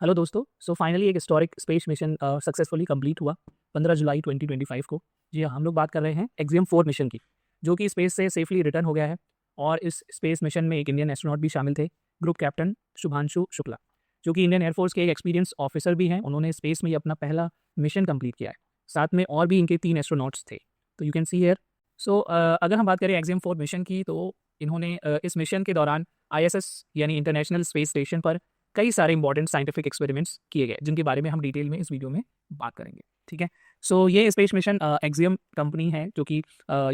Hello दोस्तों। So finally एक historic space mission successfully complete हुआ 15 जुलाई 2025 को। जी हाँ, हम लोग बात कर रहे हैं एक्सियम 4 मिशन की, जो कि स्पेस से सेफली रिटर्न हो गया है। और इस स्पेस मिशन में एक इंडियन एस्ट्रोनॉट भी शामिल थे, ग्रुप कैप्टन शुभांशु शुक्ला, जो कि इंडियन एयरफोर्स के एक एक्सपीरियंस ऑफिसर भी हैं। उन्होंने स्पेस में ये अपना पहला मिशन कंप्लीट किया है। साथ में और भी इनके 3 एस्ट्रोनॉट्स थे, तो यू कैन सी हियर। सो अगर हम बात करें एक्सियम 4 मिशन की, तो इन्होंने इस मिशन के दौरान ISS यानी इंटरनेशनल स्पेस स्टेशन पर कई सारे इंपॉर्टेंट साइंटिफिक एक्सपेरिमेंट्स किए गए, जिनके बारे में हम डिटेल में इस वीडियो में बात करेंगे। ठीक है। सो ये स्पेस मिशन एक्सियम कंपनी है, जो कि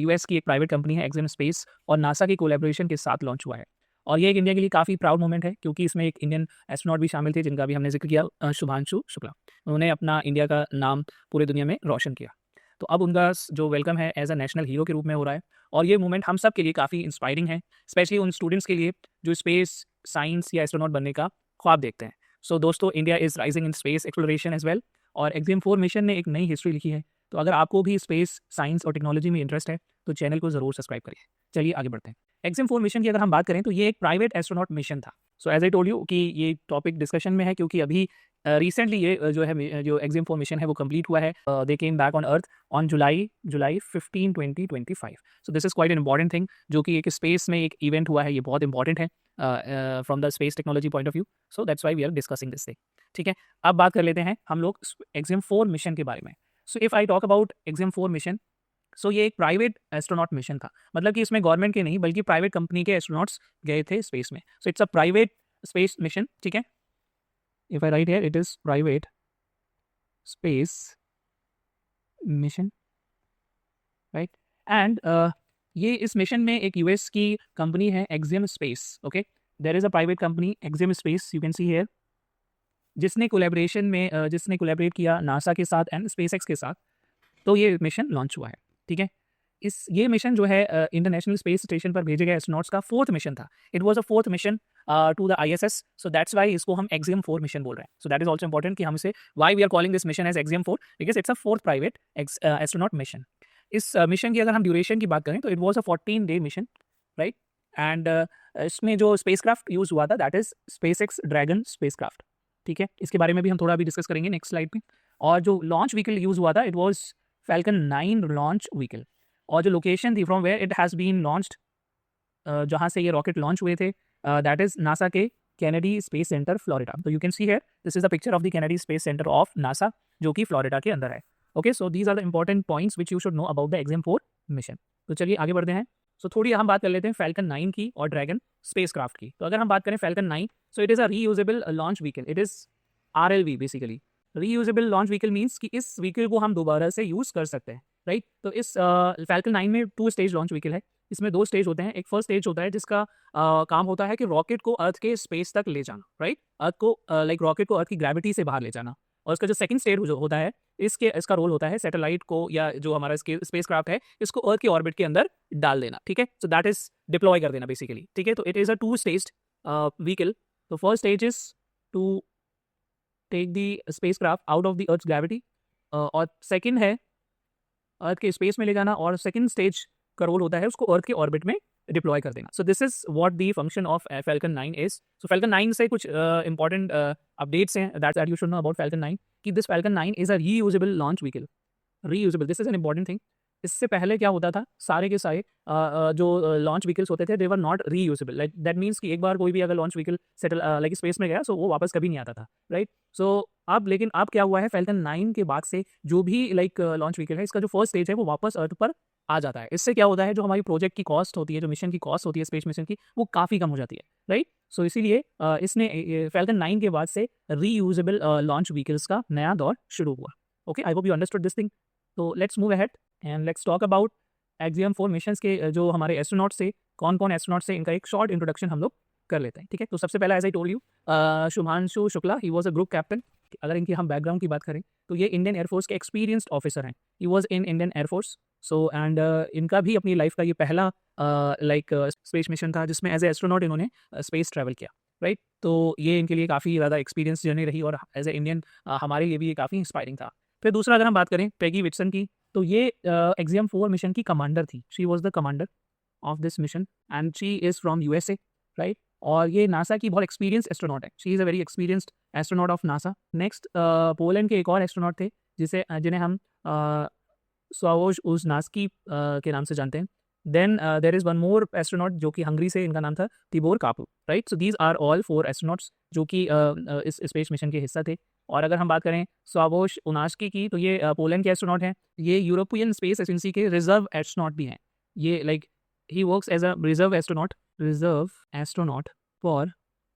US की एक प्राइवेट कंपनी है, एक्सियम स्पेस, और नासा की कोलैबोरेशन के साथ लॉन्च हुआ है। और ये एक इंडिया के लिए काफ़ी प्राउड मोमेंट है, क्योंकि इसमें एक इंडियन एस्ट्रोनॉट भी शामिल थे, जिनका भी हमने जिक्र किया, शुभांशु शुक्ला। उन्होंने अपना इंडिया का नाम पूरे दुनिया में रोशन किया। तो अब उनका जो वेलकम है एज अ नेशनल हीरो के रूप में हो रहा है। और ये मोमेंट हम सब के लिए काफ़ी इंस्पायरिंग है, स्पेशली उन स्टूडेंट्स के लिए जो स्पेस साइंस या एस्ट्रोनॉट बनने का ख्वाब देखते हैं। सो दोस्तों, India is rising in space exploration as well, और एक्सियम 4 मिशन ने एक नई हिस्ट्री लिखी है। तो अगर आपको भी स्पेस साइंस और टेक्नोलॉजी में इंटरेस्ट है, तो चैनल को ज़रूर सब्सक्राइब करिए। चलिए आगे बढ़ते हैं। एक्सियम 4 मिशन की अगर हम बात करें, तो ये एक प्राइवेट एस्ट्रोनॉट मिशन था। So as I told you कि ये टॉपिक डिस्कशन में है, क्योंकि अभी रिसेंटली ये जो है जो एक्सियम 4 मिशन है वो कंप्लीट हुआ है। They came back on earth on July 15 2025। So this is quite an important thing, जो कि एक स्पेस में एक इवेंट हुआ है। ये बहुत इंपॉर्टेंट है from the space technology point of view. So that's why we are discussing this thing. ठीक है। अब बात कर लेते हैं हम लोग एक्सियम 4 मिशन के बारे में। So if I talk about Axiom 4 mission, so ये एक प्राइवेट एस्ट्रोनॉट मिशन था। मतलब कि इसमें गवर्नमेंट के नहीं, बल्कि प्राइवेट कंपनी के एस्ट्रोनॉट्स गए थे स्पेस में। So it's a private space mission. ठीक है। If I write here, it is private space mission, right. And ये इस मिशन में एक US की कंपनी है, Axiom space. Okay, there is a private company Axiom space, you can see here, जिसने collaboration में जिसने कोलैबोरेट किया नासा के साथ एंड स्पेसएक्स के साथ। तो ये मिशन लॉन्च हुआ है। ठीक है। ये मिशन जो है इंटरनेशनल स्पेस स्टेशन पर भेजे गए एस्ट्रोनॉट्स का 4th मिशन था। It was a 4th mission to the ISS। So that's why इसको हम एक्सियम 4 मिशन बोल रहे हैं। So that is also important कि हम इसे why we are calling this mission as Axiom 4, because it's a 4th private astronaut mission. इस mission की अगर हम ड्यूरेशन की बात करें, तो it was a 14 day mission, right. And इसमें जो स्पेसक्राफ्ट यूज़ हुआ था, that is SpaceX dragon spacecraft. ठीक है। इसके बारे में भी हम थोड़ा अभी डिस्कस करेंगे नेक्स्ट स्लाइड में। और जो लॉन्च व्हीकल यूज़ हुआ था, it was Falcon 9 launch vehicle. और जो लोकेशन थी from where it has been launched, जहाँ से ये रॉकेट लॉन्च हुए थे, दैट इज़ नासा के कैनेडी स्पेस सेंटर फ्लोरिडा। तो you can see here, this is the picture of the Kennedy Space Center of NASA, जो कि फ्लोरिडा के अंदर है। Okay, so these are the important points which you should know about the Axiom 4 mission. तो चलिए आगे बढ़ते हैं। सो थोड़ी हम बात कर लेते हैं फैल्कन 9 की और ड्रैगन स्पेसक्राफ्ट की। तो अगर हम बात करें falcon 9, so it is a reusable launch vehicle. It is RLV basically. Reusable launch vehicle means कि इस व्हीकल को हम दोबारा से यूज़ कर सकते हैं, राइट। तो इस फैल्कन 9 में 2 स्टेज लॉन्च व्हीकल है। इसमें 2 स्टेज होते हैं। एक फर्स्ट स्टेज होता है जिसका काम होता है कि रॉकेट को अर्थ के स्पेस तक ले जाना, राइट। अर्थ को लाइक रॉकेट को अर्थ की ग्रेविटी से बाहर ले जाना। और इसका जो सेकंड स्टेज जो होता है, इसका रोल होता है सैटेलाइट को, या जो हमारा स्पेसक्राफ्ट है, इसको अर्थ के ऑर्बिट के अंदर डाल देना। ठीक है। सो दैट इज डिप्लॉय कर देना बेसिकली। ठीक है। तो it is a 2 staged vehicle. तो first stage is to take the spacecraft out of the earth's gravity, और सेकंड है अर्थ के स्पेस में ले जाना, और सेकंड स्टेज का रोल होता है उसको अर्थ के ऑर्बिट में डिप्लॉय कर देना। सो this is what the function of falcon 9 is. So falcon 9 से कुछ इंपॉर्टेंट अपडेट्स हैं that you should know about falcon 9, कि this falcon 9 is a reusable launch vehicle. Reusable, this is an important thing. इससे पहले क्या होता था, सारे के सारे जो लॉन्च व्हीकल्स होते थे, they were not reusable. Like that means कि एक बार कोई भी अगर launch vehicle settle like space में गया, सो वो वापस कभी नहीं आता था, राइट। सो अब क्या हुआ है, फैल्कन 9 के बाद से जो भी लाइक लॉन्च व्हीकल है, इसका जो फर्स्ट स्टेज है वो वापस अर्थ पर आ जाता है। इससे क्या होता है, जो हमारी प्रोजेक्ट की कॉस्ट होती है, जो मिशन की कॉस्ट होती है स्पेस मिशन की, वो काफ़ी कम हो जाती है, राइट। सो इसीलिए इसने फैल्कन 9 के बाद से रीयूजेबल लॉन्च व्हीकल्स का नया दौर शुरू हुआ। Okay, I hope you understood this thing. तो let's move ahead and let's talk about Axiom 4 missions के जो हमारे एस्ट्रोनॉट्स थे, कौन कौन एस्ट्रोनॉट्स थे, इनका एक शॉर्ट इंट्रोडक्शन हम लोग कर लेते हैं। ठीक है। तो सबसे पहला, as I told you, Shubhanshu Shukla, he was a group captain. अगर इनकी हम बैकग्राउंड की बात करें, तो ये इंडियन एयरफोर्स के एक्सपीरियंस्ड ऑफिसर हैं। He was in Indian Air Force. So and इनका भी अपनी लाइफ का ये पहला लाइक स्पेस मिशन था, जिसमें एज ए एस्ट्रोनॉट इन्होंने स्पेस ट्रैवल किया, राइट। तो ये इनके लिए काफ़ी ज़्यादा एक्सपीरियंस जर्नी रही, और एज ए इंडियन हमारे लिए भी ये काफ़ी इंस्पायरिंग था। फिर दूसरा, अगर हम बात करें पैगी विटसन की, तो ये एक्सियम 4 मिशन की कमांडर थी। She was the commander of this mission and she is from USA, right. और ये नासा की बहुत एक्सपीरियंस एस्ट्रोनॉट है, she is a very experienced astronaut of NASA. Next Poland के एक और एस्ट्रोनॉट थे जिन्हें हम स्वावोज उज़नास्की के नाम से जानते हैं। Then there is one more astronaut जो कि हंगरी से, इनका नाम था Tibor Kapu, right. So these are all 4 astronauts जो कि इस स्पेस मिशन के हिस्सा थे। और अगर हम बात करें स्वावोज उनास्की की, तो ये पोलैंड के एस्ट्रोनॉट हैं। ये यूरोपियन स्पेस एजेंसी के रिजर्व एस्ट्रोनॉट भी हैं। ये like he works as a reserve astronaut for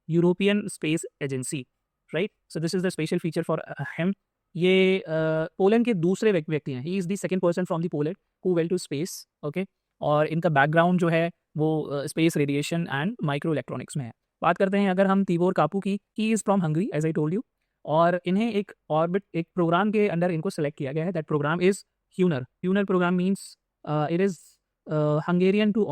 European Space Agency, right. So this is the special feature for him. ये पोलैंड के दूसरे व्यक्ति हैं। He is the second person from the Poland who went to space, okay. और इनका background जो है वो space radiation and micro electronics में है। बात करते हैं अगर हम तिबोर कापू की, he is from Hungary as I told you. और इन्हें एक प्रोग्राम के अंडर इनको सेलेक्ट किया गया है। That program is HUNOR. HUNOR program means it is Hungarian to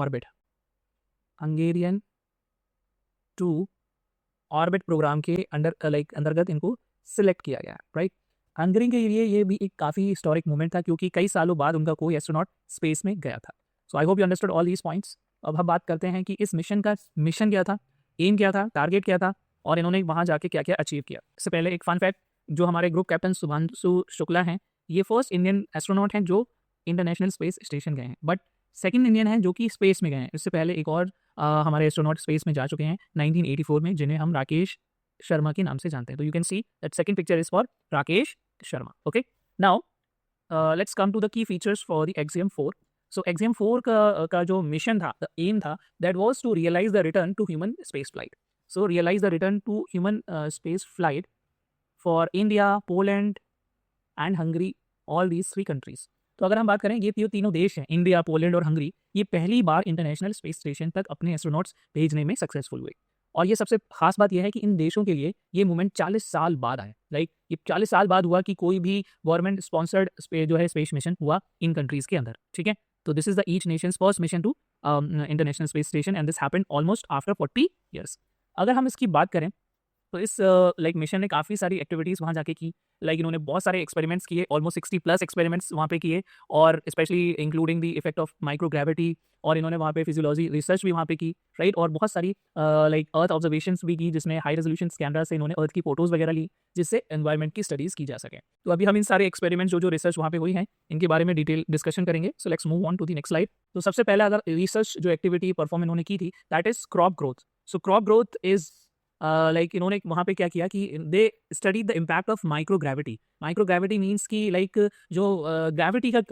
orbit program के अंतर्गत इनको सिलेक्ट किया गया है, राइट। हंगरी के लिए ये भी एक काफ़ी हिस्टोरिक मोमेंट था क्योंकि कई सालों बाद उनका कोई एस्ट्रोनॉट स्पेस में गया था। So I hope you understood all these points. अब हम बात करते हैं कि इस मिशन का मिशन क्या था, एम क्या था, टारगेट क्या था और इन्होंने वहाँ जाके क्या क्या अचीव किया। इससे पहले एक फन फैक्ट, जो हमारे ग्रुप कैप्टन शुभांशु शुक्ला हैं, ये फर्स्ट इंडियन एस्ट्रोनॉट हैं जो इंटरनेशनल स्पेस स्टेशन गए हैं, बट सेकंड इंडियन हैं जो कि स्पेस में गए हैं। इससे पहले एक और हमारे एस्ट्रोनॉट स्पेस में जा चुके हैं 1984 में, जिन्हें हम राकेश शर्मा के नाम से जानते हैं। तो you can see that second picture is for Rakesh Sharma, okay. Now let's come to the key features for the Axiom 4। So Axiom 4 का जो मिशन था, द एम था, that was to realise the return to human space flight. So realise the return to human space flight for India, Poland and Hungary, all these 3 countries. तो अगर हम बात करें, ये तीनों देश हैं, इंडिया, पोलैंड और हंगरी, ये पहली बार इंटरनेशनल स्पेस स्टेशन तक अपने एस्ट्रोनॉट्स भेजने में सक्सेसफुल हुए। और ये सबसे खास बात यह है कि इन देशों के लिए ये मूवमेंट 40 साल बाद आया। लाइक ये 40 साल बाद हुआ कि कोई भी गवर्नमेंट स्पॉन्सर्ड जो है स्पेस मिशन हुआ इन कंट्रीज़ के अंदर, ठीक है। तो this is the each nations first mission to international space station and this happened almost after 40 years. अगर हम इसकी बात करें तो इस मिशन ने काफ़ी सारी एक्टिविटीज़ वहाँ जाके की। इन्होंने बहुत सारे एक्सपेरिमेंट्स किए, ऑलमोस्ट 60+ एक्सपेरिमेंट्स वहाँ पे किए, और specially including the effect of microgravity. और इन्होंने वहाँ पे फिजियोलॉजी रिसर्च भी वहाँ पे की, राइट। और बहुत सारी अर्थ ऑब्जर्वेशंस भी की, जिसमें हाई रेजोल्यूशन कैमरा से इन्होंने अर्थ की फोटोज़ वगैरह ली, जिससे एनवायरनमेंट की स्टडीज़ की जा सके। तो अभी हम इन सारे एक्सपेरिमेंट्स जो रिसर्च वहाँ पे हुई हैं, इनके बारे में डिटेल डिस्कशन करेंगे। So let's move on to the next slide. तो सबसे पहले अगर रिसर्च जो एक्टिविटी परफॉर्म इन्होंने की थी, that is crop growth. So crop growth is इन्होंने वहाँ पे क्या किया कि they study the impact of microgravity. Microgravity means कि जो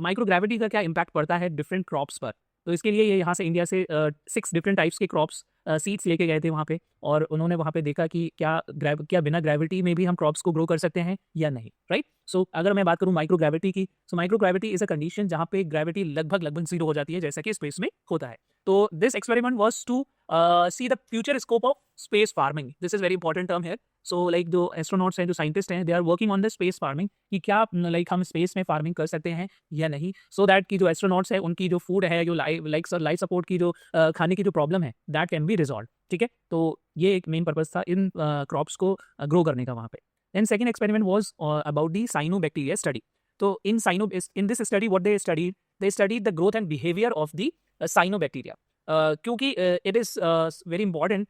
माइक्रोग्रेविटी का क्या इम्पैक्ट पड़ता है डिफरेंट क्रॉप्स पर। तो इसके लिए ये यहाँ से इंडिया से 6 डिफरेंट टाइप्स के क्रॉप्स सीड्स लेके गए थे वहाँ पे, और उन्होंने वहाँ पे देखा कि क्या बिना ग्रेविटी में भी हम क्रॉप्स को ग्रो कर सकते हैं या नहीं, राइट। सो अगर मैं बात करूँ माइक्रोग्रेविटी की, सो माइक्रोग्रेविटी इज अ कंडीशन जहाँ पे ग्रेविटी लगभग 0 हो जाती है, जैसा कि स्पेस में होता है। तो this experiment was to see the future scope of space farming. This is very important term है। सो जो एस्ट्रोनॉट्स हैं, जो साइंटिस्ट हैं, they are working on the space farming, कि क्या हम स्पेस में फार्मिंग कर सकते हैं या नहीं, सो दैट कि जो एस्ट्रोनॉट्स हैं उनकी जो फूड है, जो लाइफ सपोर्ट की जो खाने की जो प्रॉब्लम है, दैट कैन बी रिजॉल्व, ठीक है। तो ये एक मेन पर्पज था इन क्रॉप्स को ग्रो करने का वहाँ पे। Then second experiment was about the cyanobacteria study. तो in this study what they studied the growth and behaviour of the cyanobacteria, क्योंकि इट इज़ वेरी इंपॉर्टेंट,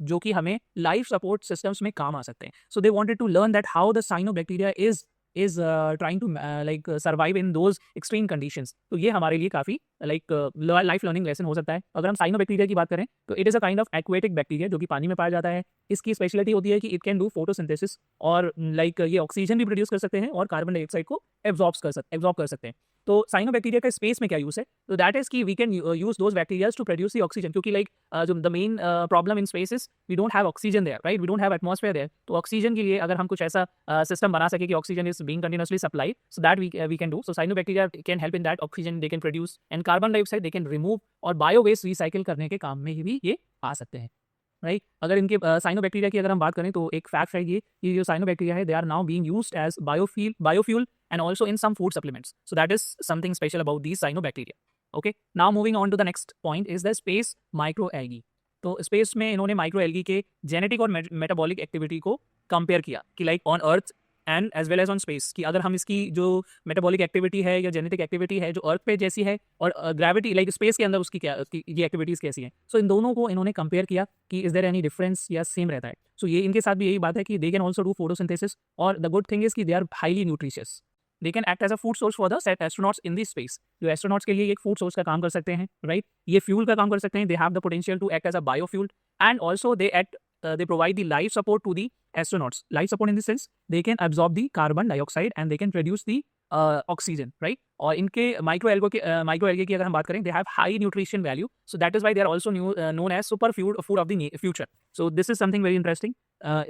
जो कि हमें लाइफ सपोर्ट सिस्टम्स में काम आ सकते हैं। So they wanted to learn that how the cyanobacteria is trying to survive in those extreme conditions. तो ये हमारे लिए काफ़ी लाइफ लर्निंग लेसन हो सकता है। अगर हम साइनोबैक्टीरिया की बात करें तो it is a kind of aquatic bacteria जो कि पानी में पाया जाता है। इसकी स्पेशलिटी होती है कि इट कैन डू फोटोसिंथेसिस, और ये ऑक्सीजन भी प्रोड्यूस कर सकते हैं और कार्बन डाइऑक्साइड को एब्जॉर्ब कर सकते हैं। तो साइनोबैक्टीरिया का स्पेस में क्या यूज़ है, तो दैट इज कि we can use those bacterias to produce the oxygen, क्योंकि जो the main problem in space is we don't have oxygen there, right, we don't have atmosphere there. तो oxygen के लिए अगर हम कुछ ऐसा सिस्टम बना सके कि oxygen is being continuously supplied, so that we can do. So cyanobacteria can help in that, oxygen they can produce and carbon dioxide they can remove, और बायो वेस्ट रिसाइकिल करने के काम में भी ये आ सकते हैं, राइट। अगर इनके साइनोबैक्टीरिया की अगर हम बात करें तो एक फैक्ट है ये कि जो साइनोबैक्टीरिया है, they are now being used as biofuel and also in some food supplements. So that is something special about these cyanobacteria. Okay. Now moving on to the next point is the space microalgae. तो space में इन्होंने microalgae के genetic और metabolic activity को compare किया कि on earth and as well as on space, कि अगर हम इसकी जो मेटाबॉलिक एक्टिविटी है या जेनेटिक एक्टिविटी है जो अर्थ पे जैसी है और ग्रेविटी लाइक स्पेस के अंदर उसकी क्या ये एक्टिविटीज़ कैसी हैं। सो इन दोनों को इन्होंने कंपेयर किया कि इज देयर एनी डिफरेंस या सेम रहता है। सो ये इनके साथ भी यही बात है कि they can also do photosynthesis, और द गुड थिंग इज कि they are highly nutritious. They can act as a food source for the astronauts in this space. जो एस्ट्रोनॉट्स के लिए एक फूड सोर्स का काम कर सकते हैं, राइट। ये फ्यूल का काम कर सकते हैं, they have the potential to act as a biofuel, and also they act they provide the life support to the astronauts. Life support in the sense they can absorb the carbon dioxide and they can produce the oxygen, right? और इनके microalgae की अगर हम बात करें, they have high nutrition value, so that is why they are also known as super food of the future. So this is something very interesting.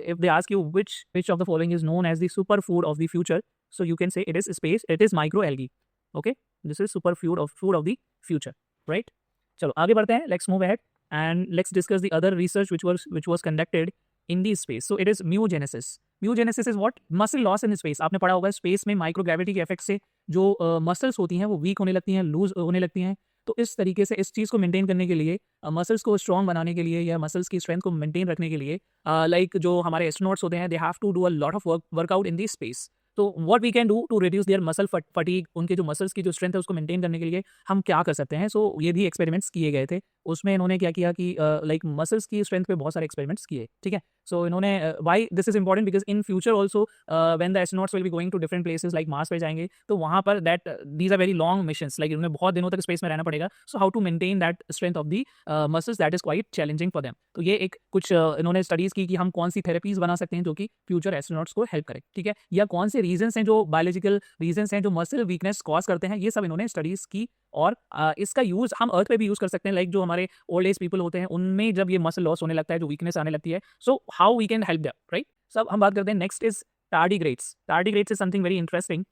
If they ask you which of the following is known as the super food of the future, so you can say it is space, it is microalgae. Okay, this is super food of the future, right? चलो आगे बढ़ते हैं, let's move ahead and let's discuss the other research which was conducted in the space. So it is myogenesis. Myogenesis is what? Muscle loss in space. आपने पढ़ा होगा space में microgravity के effect से जो मसल्स होती हैं वो वीक होने लगती हैं, लूज होने लगती हैं। तो इस तरीके से इस चीज़ को मेंटेन करने के लिए, मसल्स को स्ट्रॉन्ग बनाने के लिए या मसल्स की स्ट्रेंथ को मेंटेन रखने के लिए, लाइक जो हमारे एस्ट्रोनॉट्स होते हैं, they have to do a lot of workout in the space. तो what we can do to reduce their muscle fatigue, उनके जो मसल्स की जो स्ट्रेंथ है उसको मेंटेन करने के लिए हम क्या कर सकते हैं। सो ये भी एक्सपेरिमेंट्स किए गए थे। उसमें इन्होंने क्या किया कि लाइक मसल्स की स्ट्रेंथ पे बहुत सारे एक्सपेरिमेंट्स किए, ठीक है। सो इन्होंने why this is important because in future also when the astronauts will be going to different places like Mars पे जाएंगे, तो वहाँ पर that these are very long missions, like उन्हें बहुत दिनों तक स्पेस में रहना पड़ेगा। So how to maintain that strength of the muscles, that is quite challenging for them. तो ये एक कुछ इन्होंने स्टडीज़ की कि हम कौन सी थेरेपीज बना सकते हैं जो कि फ्यूचर एस्ट्रोनॉट्स को हेल्प करें, ठीक है, या कौन से रीजन्स हैं जो बायोलॉजिकल रीजन्स हैं जो मसल वीकनेस कॉज करते हैं, ये सब इन्होंने स्टडीज़ की। और इसका यूज़ हम अर्थ पे भी यूज़ कर सकते हैं, लाइक जो हमारे ओल्ड एज पीपल होते हैं उनमें जब ये मसल लॉस होने लगता है, जो वीकनेस आने लगती है, so how we can help them, right. सब हम बात करते हैं। Next is tardigrades. Tardigrades is something very interesting.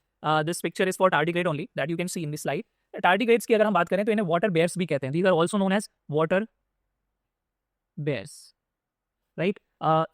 This picture is for tardigrade only that you can see in this slide. Tardigrades की अगर हम बात करें तो इन्हें वाटर बेयर्स भी कहते हैं। These are also known as water bears, right.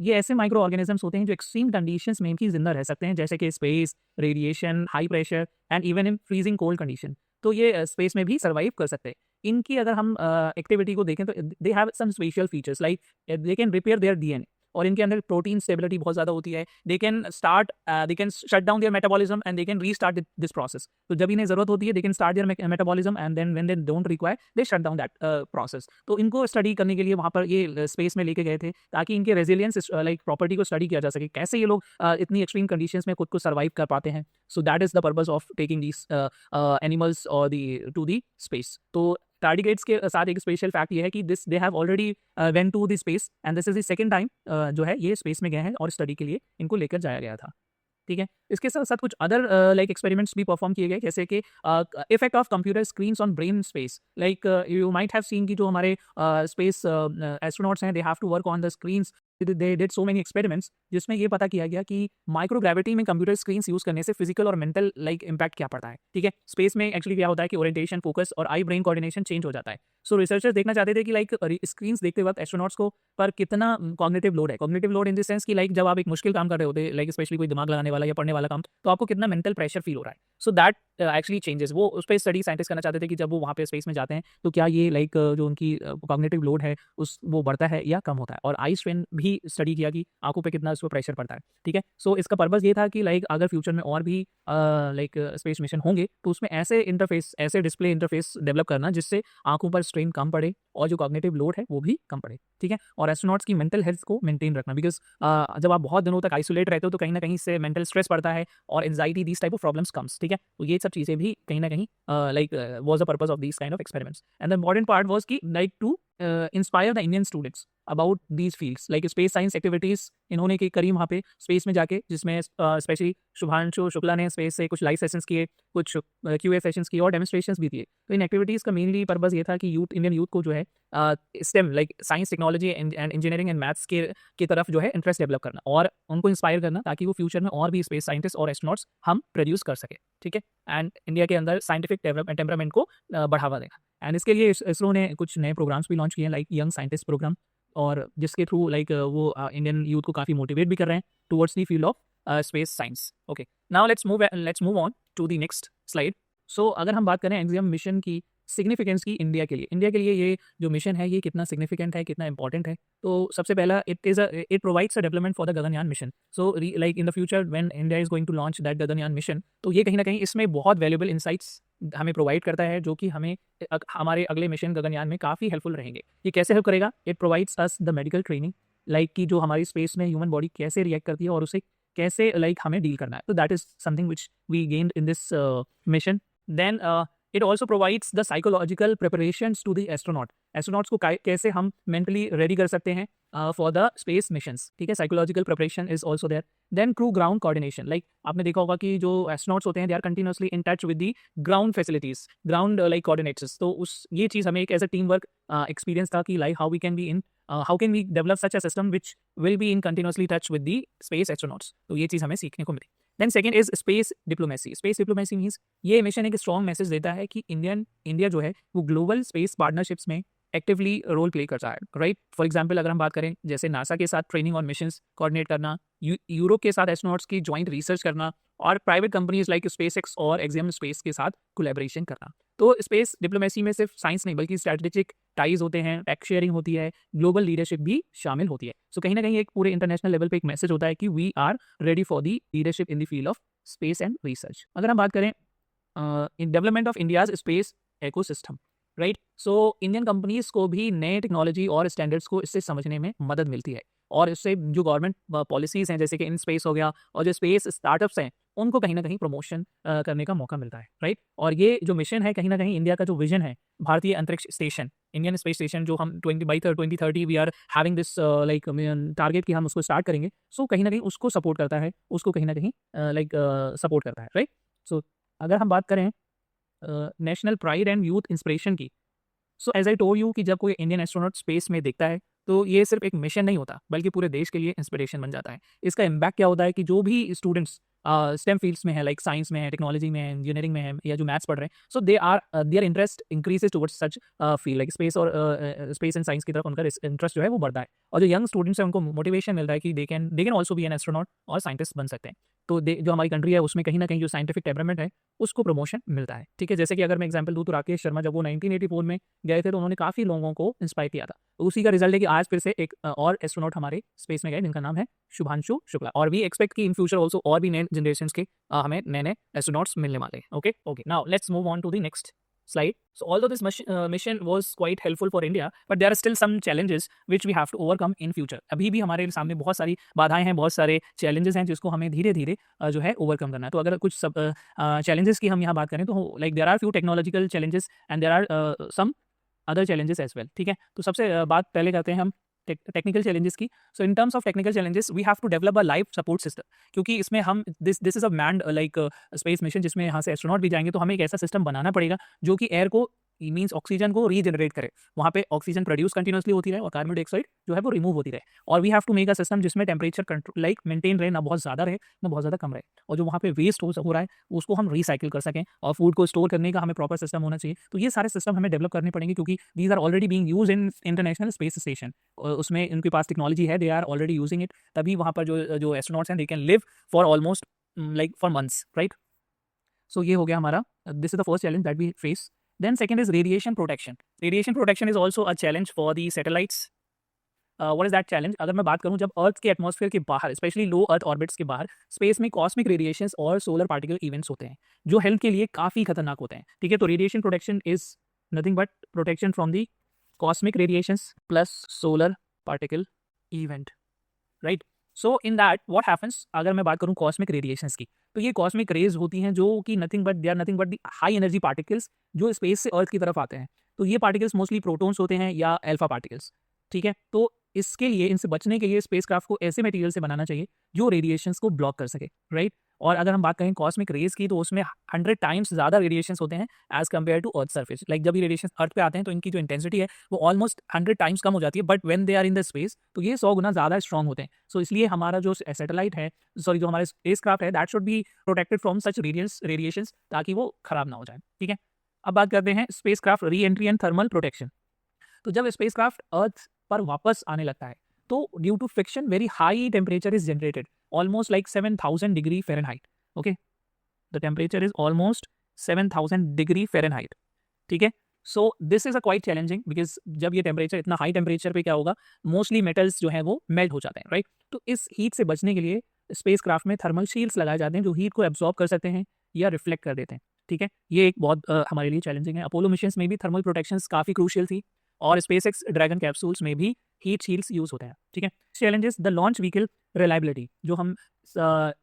ये ऐसे माइक्रो ऑर्गेनिजम्स होते हैं जो एक्सट्रीम कंडीशंस में भी जिंदा रह सकते हैं, जैसे कि space, radiation, high pressure and even in freezing cold condition. तो ये स्पेस में भी सर्वाइव कर सकते हैं। इनकी अगर हम एक्टिविटी को देखें तो they have some special features, like they can repair their DNA, और इनके अंदर प्रोटीन स्टेबिलिटी बहुत ज़्यादा होती है। They can shut down their metabolism and they can restart this process. तो जब इन्हें ज़रूरत होती है they can start their metabolism and then when they don't require they shut down that process. तो इनको स्टडी करने के लिए वहाँ पर ये स्पेस में लेके गए थे ताकि इनके रेजिलियंस लाइक प्रॉपर्टी को स्टडी किया जा सके, कैसे ये लोग इतनी एक्सट्रीम कंडीशंस में खुद को सर्वाइव कर पाते हैं। So that is the purpose of taking these animals और टू दी स्पेस। तो टार्डिग्रेड्स के साथ एक स्पेशल फैक्ट ये है कि this they have already went to the space and this is the second time जो है ये स्पेस में गए हैं और स्टडी के लिए इनको लेकर जाया गया था, ठीक है। इसके साथ साथ कुछ अदर लाइक एक्सपेरिमेंट्स भी परफॉर्म किए गए, जैसे कि effect of computer screens on brain space. Like you might have seen कि जो हमारे स्पेस एस्ट्रोनॉट्स हैं, they have to work on the screens. They did so many experiments जिसमें ये पता किया गया कि माइक्रोग्रेविटी में कंप्यूटर स्क्रीन्स यूज करने से फिजिकल और मेंटल लाइक इम्पैक्ट क्या पड़ता है, ठीक है। स्पेस में एक्चुअली क्या होता है कि ओरिएंटेशन, फोकस और आई ब्रेन कोऑर्डिनेशन चेंज हो जाता है। सो रिसर्चर्स देखना चाहते थे कि लाइक स्क्रीन्स देखते वक्त एस्ट्रोनॉट्स को पर कितना कॉग्निटिव लोड है। Cognitive load in the sense कि लाइक जब आप एक मुश्किल काम कर रहे होते, लाइक स्पेशली कोई दिमाग लगाने वाला या पढ़ने वाला काम, तो आपको कितना मेंटल प्रेशर फील हो रहा है। So that actually changes. वो उस पर स्टडी साइंटिस्ट करना चाहते थे कि जब वो वहाँ पे स्पेस में जाते हैं तो क्या ये लाइक जो उनकी कॉग्निटिव लोड है वो बढ़ता है या कम होता है। और आई स्ट्रेन भी स्टडी किया कि आंखों पे कितना उस पर प्रेशर पड़ता है, ठीक है। सो इसका पर्पस ये था कि लाइक अगर फ्यूचर में और भी लाइक स्पेस मिशन होंगे तो उसमें ऐसे इंटरफेस, ऐसे डिस्प्ले इंटरफेस डेवलप करना जिससे आंखों पर स्ट्रेन कम पड़े और जो कॉग्निटिव लोड है वो भी कम पड़े, ठीक है। और एस्ट्रोनॉट्स की मेंटल हेल्थ को मेंटेन रखना, बिकॉज जब आप बहुत दिनों तक आइसोलेट रहते हो तो कहीं ना कहीं से मेंटल स्ट्रेस पड़ता है और anxiety, these type of problems comes, ठीक है। तो ये सब चीज़ें भी कहीं ना कहीं like was the purpose of these kind of experiments. And the important part was कि like to inspire the Indian students about these fields, like space science activities इन्होंने की करी वहाँ पे स्पेस में जाके, जिसमें स्पेशली शुभांशु शुक्ला ने स्पेस से कुछ लाइव सेशंस किए, कुछ क्यूए सेशंस किए और डेमोन्स्ट्रेशंस भी दिए। तो इन एक्टिविटीज़ का मेनली पर्पस ये था कि इंडियन यूथ को जो है stem like science, technology and engineering and maths की तरफ जो है इंटरेस्ट डेवलप करना और उनको इंस्पायर करना ताकि वो फ्यूचर में और भी स्पेस साइंटिस्ट और एस्ट्रोनॉट्स हम प्रोड्यूस कर सके, ठीक है। एंड इंडिया के अंदर साइंटिफिक टेम्परामेंट को बढ़ावा देगा। एंड इसके लिए इसरो ने कुछ नए प्रोग्राम्स भी लॉन्च किए हैं, लाइक यंग साइंटिस्ट प्रोग्राम, और जिसके थ्रू लाइक वो इंडियन यूथ को काफ़ी मोटिवेट भी कर रहे हैं towards the field of space science. Okay, now let's move on to the next slide. So अगर हम बात करें एक्सियम मिशन की सिग्निफिकेंस की इंडिया के लिए ये जो मिशन है ये कितना सिग्निफिकेंट है, कितना इंपॉर्टेंट है। तो सबसे पहला it provides a development for the Gaganyaan mission. So like in the future when India is going to launch that Gaganyaan mission, तो ये कहीं न कहीं इसमें बहुत वैल्यूएबल इनसाइट्स हमें प्रोवाइड करता है, जो कि हमें हमारे अगले मिशन गगनयान में काफ़ी हेल्पफुल रहेंगे। ये कैसे हेल्प करेगा? It provides us the medical training, like कि जो हमारी स्पेस में ह्यूमन बॉडी कैसे रिएक्ट करती है और उसे कैसे लाइक हमें डील करना है। तो that is something which we gained in this mission. Then it also provides the psychological preparations to the astronaut. Astronauts को कैसे हम मेंटली रेडी कर सकते हैं फॉर द स्पेस मिशंस, ठीक है। Psychological preparation is also there. Then crew ground coordination, like आपने देखा होगा कि जो एस्ट्रोनॉट्स होते हैं they are continuously in touch with the ground facilities, ground like coordinators. तो उस ये चीज़ हमें एक as a team work experience था कि like how we can be in how can we develop such a system which will be in continuously touch with the space astronauts. तो ये चीज़ हमें सीखने को मिली। Then second is space diplomacy. Space diplomacy means ये mission एक strong message देता है कि इंडिया जो है वो ग्लोबल स्पेस पार्टनरशिप्स में एक्टिवली रोल प्ले करता है, राइट। फॉर एग्जांपल अगर हम बात करें जैसे नासा के साथ ट्रेनिंग और मिशंस कोऑर्डिनेट करना, यूरोप के साथ एस्ट्रोनॉट्स की जॉइंट रिसर्च करना, और प्राइवेट कंपनीज लाइक स्पेसएक्स और एक्सियम स्पेस के साथ कोलैबोरेशन करना। तो स्पेस डिप्लोमेसी में सिर्फ साइंस नहीं बल्कि स्ट्रेटेजिक टाइज होते हैं, टेक शेयरिंग होती है, ग्लोबल लीडरशिप भी शामिल होती है। सो कहीं ना कहीं एक पूरे इंटरनेशनल लेवल पे एक मैसेज होता है कि we are ready for the leadership in the field of space and research. अगर हम बात करें in development of India's space ecosystem, right. So Indian companies को भी नए टेक्नोलॉजी और स्टैंडर्ड्स को इससे समझने में मदद मिलती है, और इससे जो गवर्नमेंट पॉलिसीज़ हैं जैसे कि इन स्पेस हो गया और जो स्पेस स्टार्टअप्स हैं उनको कहीं ना कहीं प्रमोशन करने का मौका मिलता है, राइट। और ये जो मिशन है कहीं ना कहीं इंडिया का जो विजन है भारतीय अंतरिक्ष स्टेशन, इंडियन स्पेस स्टेशन, जो हम 2030 we are having this like target कि हम उसको स्टार्ट करेंगे। सो कहीं ना कहीं उसको सपोर्ट करता है, उसको कहीं ना कहीं लाइक सपोर्ट करता है, राइट। सो अगर हम बात करें national pride and youth inspiration की, so as I told you कि जब कोई इंडियन एस्ट्रोनॉट स्पेस में देखता है तो ये सिर्फ एक मिशन नहीं होता बल्कि पूरे देश के लिए इंस्पिरेशन बन जाता है। इसका इम्पैक्ट क्या होता है कि जो भी स्टूडेंट्स स्टेम फील्ड्स में है, लाइक साइंस में है, टेक्नोलॉजी में है, इंजीनियरिंग में है, या जो मैथ्स पढ़ रहे हैं, so their interest increases towards such field, like space और स्पेस एंड साइंस की तरफ उनका इंटरेस्ट जो है वो बढ़ता है। और जो यंग स्टूडेंट्स हैं उनको मोटिवेशन मिलता है कि they can also be an astronaut और साइंटिस्ट बन सकते हैं। तो जो हमारी कंट्री है उसमें कहीं ना कहीं जो साइंटिफिक टेम्परामेंट है उसको प्रमोशन मिलता है, ठीक है। जैसे कि अगर मैं एग्जांपल दूं तो राकेश शर्मा जब वो 1984 में गए थे तो उन्होंने काफ़ी लोगों को इंस्पायर किया था। तो उसी का रिजल्ट है कि आज फिर से एक और एस्ट्रोनॉट हमारे स्पेस में गए जिनका नाम है शुभांशु शुक्ला, और वी एक्सपेक्ट कि इन फ्यूचर ऑल्सो और भी नए जनरेशन के हमें नए नए एस्ट्रोनॉट्स मिलने वाले हैं। Okay now let's move on to the next slide. So although this mission was quite helpful for India, but there are still some challenges which we have to overcome in future. अभी भी हमारे सामने बहुत सारी बाधाएं हैं, बहुत सारे challenges हैं जिसको हमें धीरे धीरे जो है overcome करना है। तो अगर कुछ सब challenges की हम यहाँ बात करें तो like there are few technological challenges and there are some other challenges as well, ठीक है। तो सबसे बात पहले करते हैं हम टेक्निकल चैलेंजेस की। So in terms of technical challenges we have to develop a life support system, क्योंकि इसमें हम this is a manned like space mission जिसमें यहाँ से एस्ट्रोनॉट भी जाएंगे, तो हमें एक ऐसा सिस्टम बनाना पड़ेगा जो कि एयर को मीन्स ऑक्सीजन को रीजनरेट करे, वहाँ पे ऑक्सीजन प्रोड्यूस कंटिन्यूसली होती रहे और कार्बन डाइऑक्साइड जो है वो रिमूव होती रहे। और we have to make a system जिसमें टेम्परेचर कंट्रोल लाइक मेंटेन रहे, ना बहुत ज़्यादा रहे ना बहुत ज़्यादा कम रहे, और जो वहाँ पे वेस्ट हो रहा है उसको हम रिसाइकिल कर सकें, और फूड को स्टोर करने का हमें प्रॉपर सिस्टम होना चाहिए। तो ये सारे सिस्टम हमें डेवलप करने पड़ेंगे क्योंकि these are already being used in international space station, उसमें उनके पास टेक्नोलॉजी है, they are already using it, तभी वहाँ पर जो एस्ट्रोनॉट्स हैं they can live for almost like for months, right. सो ये हो गया हमारा, this is the first challenge that we face. Then second is radiation protection. Radiation protection is also a challenge for the satellites. What is that challenge? अगर मैं बात करूँ जब अर्थ के एटमॉस्फेयर के बाहर, स्पेशली लो अर्थ ऑर्बिट्स के बाहर स्पेस में कॉस्मिक रेडिएशंस और सोलर पार्टिकल इवेंट्स होते हैं जो हेल्थ के लिए काफ़ी खतरनाक होते हैं, ठीक है। तो radiation protection is nothing but protection from the cosmic radiations plus solar particle event, right. So in that what happens, अगर मैं बात करूँ कॉस्मिक रेडिएशंस की, तो ये कॉस्मिक रेज होती हैं जो कि nothing but they are nothing but the high energy particles जो स्पेस से अर्थ की तरफ आते हैं। तो ये पार्टिकल्स मोस्टली प्रोटॉन्स होते हैं या अल्फा पार्टिकल्स, ठीक है। तो इसके लिए, इनसे बचने के लिए स्पेसक्राफ्ट को ऐसे मटेरियल से बनाना चाहिए जो रेडिएशंस को ब्लॉक कर सके, राइट। और अगर हम बात करें कॉस्मिक रेज की तो उसमें 100 टाइम्स ज़्यादा रेडिएशंस होते हैं as compare to earth surface. Like जब ये रेडिएशन अर्थ पे आते हैं तो इनकी जो इंटेंसिटी है वो ऑलमोस्ट 100 टाइम्स कम हो जाती है, but when they are in the space तो ये 100 गुना ज़्यादा स्ट्रॉन्ग होते हैं। सो इसलिए हमारा जो सैटेलाइट है, सॉरी जो हमारा स्पेसक्राफ्ट है, that should be protected from such radiations ताकि वो खराब ना हो जाए, ठीक है। अब बात करते हैं spacecraft re entry and thermal protection. तो जब स्पेसक्राफ्ट अर्थ पर वापस आने लगता है तो due to friction very high temperature is generated, almost like 7000 degree Fahrenheit, okay. The temperature is almost 7000 degree Fahrenheit, ठीक है। So this is a quite challenging because जब ये टेम्परेचर इतना हाई टेम्परेचर पे क्या होगा, मोस्टली मेटल्स जो है वो मेल्ट हो जाते हैं, राइट। तो इस हीट से बचने के लिए स्पेस क्राफ्ट में थर्मल शील्ड्स लगाए जाते हैं जो हीट को एब्जॉर्ब कर सकते हैं या रिफ्लेक्ट कर देते हैं, ठीक है। ये एक बहुत हमारे लिए चैलेंजिंग है। अपोलो मिशंस में भी थर्मल प्रोटेक्शंस काफ़ी क्रूशियल थी और स्पेस एक्स ड्रैगन कैप्सूल्स में भी हीट शील्ड्स यूज़ होते हैं, ठीक है। Challenges, the launch vehicle reliability, जो हम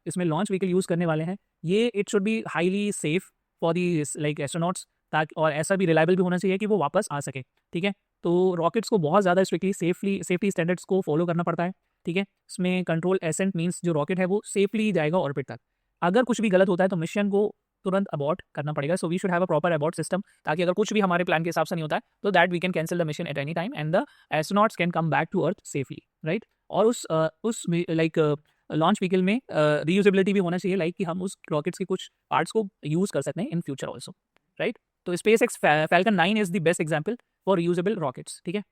इसमें लॉन्च व्हीकल यूज़ करने वाले हैं, ये it should be highly safe for the like astronauts, ताकि और ऐसा भी रिलायबल भी होना चाहिए कि वो वापस आ सके, ठीक है। तो रॉकेट्स को बहुत ज़्यादा स्ट्रिक्टली सेफ्टी स्टैंडर्ड्स को फॉलो करना पड़ता है, ठीक है। इसमें कंट्रोल एसेंट मीन्स जो रॉकेट है वो सेफली जाएगा ऑर्बिट तक। अगर कुछ भी गलत होता है तो मिशन को तुरंत अबॉर्ट करना पड़ेगा। So we should have a proper abort system, ताकि अगर कुछ भी हमारे प्लान के हिसाब से नहीं होता है तो that we can cancel the mission at any time and the astronauts can come back to earth safely, right. और उस लाइक लॉन्च व्हीकल में रीयूजेबिलिटी भी होना चाहिए, लाइक कि हम उस रॉकेट्स के कुछ पार्ट्स को यूज़ कर सकते हैं इन फ्यूचर ऑल्सो, राइट। तो SpaceX Falcon 9 is the best example for reusable rockets, ठीक है।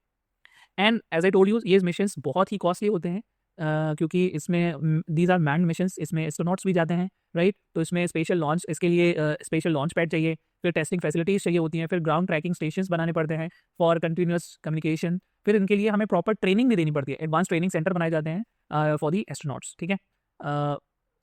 And as I told you, ये मिशंस बहुत ही कॉस्टली होते हैं क्योंकि इसमें दीज आर मैन्ड मिशंस, इसमें एस्ट्रोनॉट्स भी जाते हैं, राइट। तो इसमें स्पेशल लॉन्च, इसके लिए स्पेशल लॉन्च पैड चाहिए, फिर टेस्टिंग फैसिलिटीज़ चाहिए होती हैं, फिर ग्राउंड ट्रैकिंग स्टेशंस बनाने पड़ते हैं फॉर कंटिन्यूअस कम्युनिकेशन, फिर इनके लिए हमें प्रॉपर ट्रेनिंग भी देनी पड़ती है, एडवांस ट्रेनिंग सेंटर बनाए जाते हैं फॉर दी एस्ट्रोनॉट्स, ठीक है।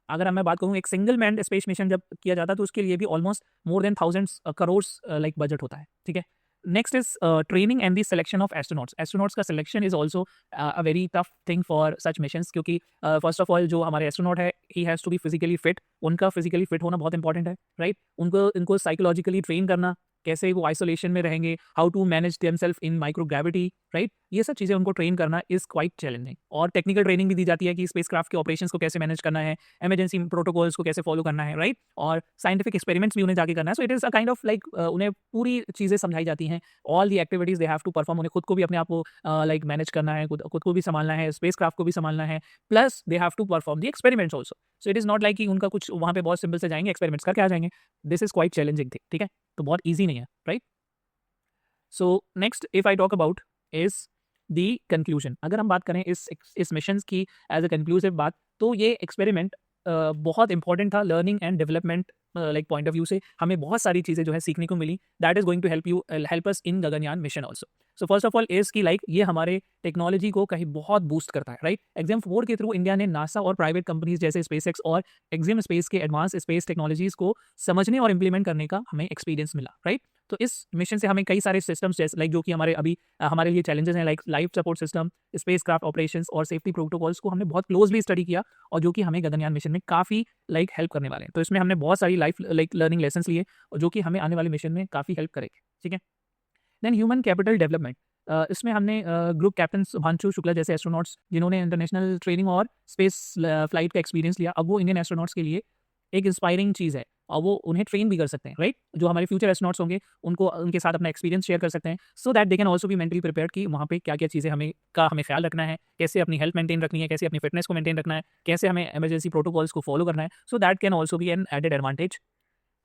अगर मैं बात करूँ, एक सिंगल मैन्ड स्पेस मिशन जब किया जाता है तो उसके लिए भी almost more than thousands crores like budget होता है, ठीक है। Next is training and the selection of astronauts. Astronauts का selection is also a very tough thing for such missions, क्योंकि फर्स्ट ऑफ ऑल जो हमारे एस्ट्रोनॉट है, he has to be physically fit. उनका फिजिकली फिट होना बहुत important है, right. इनको साइकोलॉजिकली ट्रेन करना, कैसे वो आइसोलेशन में रहेंगे, how to manage themselves in microgravity, right. ये सब चीज़ें उनको ट्रेन करना इज़ क्वाइट चैलेंजिंग। और टेक्निकल ट्रेनिंग भी दी जाती है कि स्पेसक्राफ्ट के ऑपरेशंस को कैसे मैनेज करना है, इमरजेंसी प्रोटोकॉल्स को कैसे फॉलो करना है, राइट। और साइंटिफिक एक्सपेरिमेंट्स भी उन्हें जाके करना है। So it is a kind of like उन्हें पूरी चीज़ें समझाई जाती हैं, all the activities they have to perform. उन्हें खुद को भी अपने आप को लाइक मैनेज करना है, खुद को भी संभालना है, स्पेसक्राफ्ट को भी संभालना है, plus they have to perform the experiments also. So it is not like कि उनका कुछ वहाँ पे बहुत सिंपल से जाएंगे, एक्सपेरिमेंट्स करके आ जाएंगे। This is quite challenging thing, ठीक है। तो बहुत ईजी नहीं है, right. So next if I talk about is the conclusion. अगर हम बात करें इस मिशन की एज अ कंक्लूसिव बात, तो ये एक्सपेरिमेंट बहुत इंपॉर्टेंट था learning and development like point of view से। हमें बहुत सारी चीज़ें जो है सीखने को मिली, that is going to help us in Gaganyaan mission also. So first of all is की लाइक ये हमारे टेक्नोलॉजी को कहीं बहुत बूस्ट करता है, राइट। एग्जाम 4 के थ्रू इंडिया ने नासा और प्राइवेट कंपनीज जैसे स्पेसएक्स और एक्सिम स्पेस के एडवांस स्पेस टेक्नोलॉजीज को समझने और इंप्लीमेंट करने का हमें एक्सपीरियंस मिला, राइट। तो इस मिशन से हमें कई सारे सिस्टम्स जैसे लाइक जो कि हमारे अभी हमारे लिए चैलेंजेस हैं, like life support system, spacecraft operations और सेफ्टी प्रोटोकॉल्स को हमने बहुत क्लोजली स्टडी किया, और जो कि हमें गगनयान मिशन में काफ़ी लाइक हेल्प करने वाले हैं। तो इसमें हमने बहुत सारी लाइफ लाइक लर्निंग लेसन्स लिए, और जो कि हमें आने वाले मिशन में काफ़ी हेल्प करेंगे, ठीक है। देन ह्यूमन कैपिटल डेवलपमेंट, इसमें हमने ग्रुप कैप्टन सुभांशु शुक्ला जैसे एस्ट्रोनॉट्स जिन्होंने इंटरनेशनल ट्रेनिंग और स्पेस फ्लाइट का एक्सपीरियंस लिया, अब वो इंडियन एस्ट्रोनॉट्स के लिए एक इंस्पायरिंग चीज़ है, और वो उन्हें ट्रेन भी कर सकते हैं, राइट। जो हमारे फ्यूचर एस्ट्रोनॉट्स होंगे उनको उनके साथ अपना एक्सपीरियंस शेयर कर सकते हैं, so that they can also be mentally prepared कि वहाँ पे क्या क्या चीज़ें हमें ख्याल रखना है, कैसे अपनी हेल्थ मेंटेन रखनी है, कैसे अपनी फिटनेस को मेंटेन रखना है, कैसे हमें इमरजेंसी प्रोटोकॉल्स को फॉलो करना है। So that can also be an added advantage.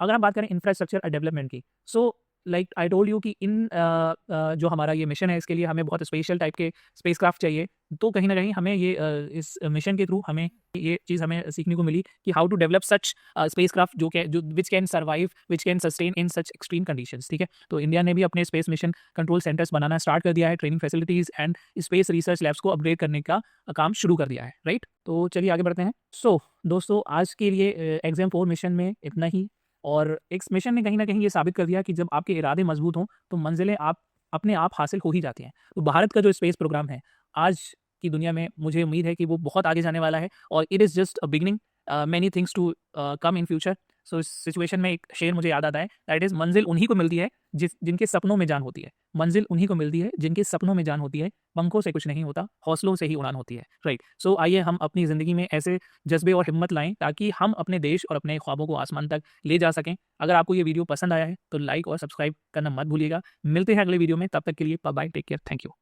अगर हम बात करें इंफ्रास्ट्रक्चर डेवलपमेंट की, so like I told you कि जो हमारा ये मिशन है इसके लिए हमें बहुत स्पेशल टाइप के स्पेसक्राफ्ट चाहिए। तो कहीं ना कहीं हमें ये इस मिशन के थ्रू हमें ये चीज़ हमें सीखने को मिली कि how to develop such spacecraft जो which can survive, which can sustain in such extreme conditions, ठीक है। तो इंडिया ने भी अपने स्पेस मिशन कंट्रोल सेंटर्स बनाना स्टार्ट कर दिया है, training facilities and space research labs को अपग्रेड करने का काम शुरू कर दिया है, राइट। तो चलिए आगे बढ़ते हैं। सो दोस्तों, आज के लिए एग्जाम 4 मिशन में इतना ही। और इस मिशन ने कहीं ना कहीं ये साबित कर दिया कि जब आपके इरादे मजबूत हों तो मंजिलें आप अपने आप हासिल हो ही जाती हैं। तो भारत का जो स्पेस प्रोग्राम है आज की दुनिया में, मुझे उम्मीद है कि वो बहुत आगे जाने वाला है, और it is just a beginning, many things to come in future. So इस सिचुएशन में एक शेर मुझे याद आता है, दैट इज़ मंजिल उन्हीं को मिलती है जिनके सपनों में जान होती है। मंजिल उन्हीं को मिलती है जिनके सपनों में जान होती है, पंखों से कुछ नहीं होता, हौसलों से ही उड़ान होती है, राइट। सो आइए हम अपनी ज़िंदगी में ऐसे जज्बे और हिम्मत लाएं ताकि हम अपने देश और अपने ख्वाबों को आसमान तक ले जा सकें। अगर आपको ये वीडियो पसंद आया है तो लाइक और सब्सक्राइब करना मत भूलिएगा। मिलते हैं अगले वीडियो में, तब तक के लिए bye bye, take care, thank you.